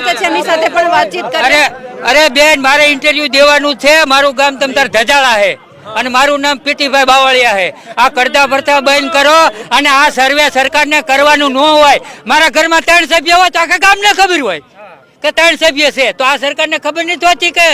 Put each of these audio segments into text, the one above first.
સાથે છે એમની સાથે પણ વાતચીત કરીએ. અરે બેન, મારે ઇન્ટરવ્યુ દેવાનું છે. મારું ગામ તમતાર ધજાળા છે અને મારું નામ પીટીભાઈ બાવળિયા છે. આ કરતા ભરતા બંધ કરો અને આ સર્વે સરકારને કરવાનું ન હોય. મારા ઘરમાં 3 સભ્ય હોય તો આખા ગામને ખબર હોય કે 3 સભ્ય છે, તો આ સરકારને ખબર નથી હોતી કે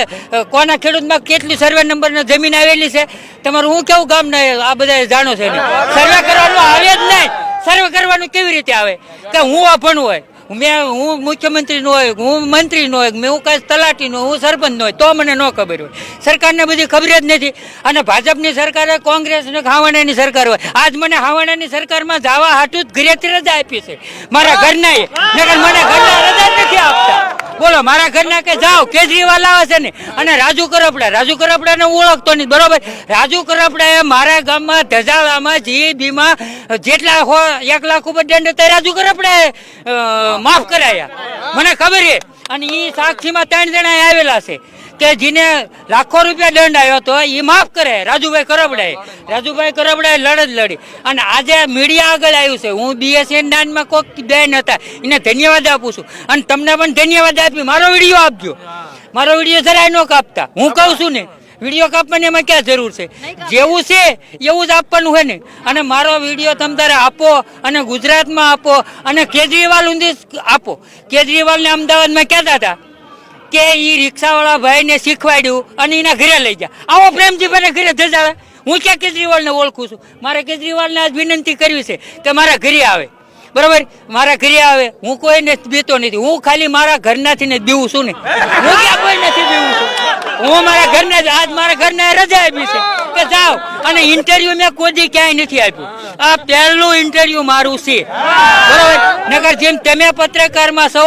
કોના ખેડૂતમાં કેટલી સર્વે નંબર જમીન આવેલી છે. તમારું હું કેવું ગામ ને આ બધા જાણો છે ને, સર્વે કરવાનું આવે જ નહીં. સર્વે કરવાનું કેવી રીતે આવે કે હું અભણ હોય, હું મુખ્યમંત્રી નો હોય, હું મંત્રી નો હોય, હું કઈ તલાટી નો, હું સરપંચ નો હોય તો મને ન ખબર હોય. સરકારને બધી ખબર જ નથી. અને ભાજપની સરકાર હોય, કોંગ્રેસ ને હાવણાની સરકાર હોય, આજ મને હાવણાની સરકારમાં જવા હાટું જ ઘરેથી રજા આપી છે મારા ઘરના. નકર મને ઘરના રજા જ નથી આપતા. બોલો, મારા ઘરના કે જાઓ કેજરીવાલ આવે છે ને અને રાજુ કરપડાને હું ઓળખતો નહીં, બરોબર. રાજુ કરપડાએ મારા ગામમાં ધજાળામાં જીબીમાં જેટલા 1 લાખ ઉપર દંડ હતા રાજુ કરપડાએ માફ કરાયા, મને ખબર છે. અને એ સાક્ષીમાં 3 જણા આવેલા છે કે જેને લાખો રૂપિયા દંડ આવ્યો હતો એ માફ કરે. રાજુભાઈ કરપડાએ લડત લડી અને આજે મીડિયા આગળ આવ્યું છે. હું બીએસએન દાનમાં કોઈક બેન હતા એને ધન્યવાદ આપું છું અને તમને પણ ધન્યવાદ આપી. મારો વિડીયો આપજો. મારો વિડીયો જરાય ન કાપતા. હું કહું છું ને, વિડીયો કાપવાની એમાં ક્યાં જરૂર છે? જેવું છે એવું જ આપવાનું હોય ને. અને મારો વિડીયો તમે તારે આપો અને ગુજરાતમાં આપો અને કેજરીવાલ ઊંધી આપો. કેજરીવાલને અમદાવાદમાં કહેતા હતા કે એ રિક્ષાવાળા ભાઈને શીખવાડ્યું અને એના ઘરે લઈ ગયા. આવો પ્રેમજીભાઈને ઘરે ધજાવે. હું ક્યાં કેજરીવાલને ઓળખું છું? મારે કેજરીવાલને આજ વિનંતી કરવી છે કે મારા ઘરે આવે, બરોબર. મારા ઘરે આવે. હું કોઈને બીતો નથી. હું ખાલી મારા ઘરનાથી ને બીવું છું ને. હું ક્યાં કોઈ નથી બીવું છું. હું મારા ઘરના જ આજ મારા ઘરના રજા આપી છે કે જાઓ. અને ઇન્ટરવ્યુ મેં કોઈ દી ક્યાંય નથી આપ્યું. આ પહેલું ઇન્ટરવ્યુ મારું છે, બરોબર. નગર જેમ તમે પત્રકારમાં છો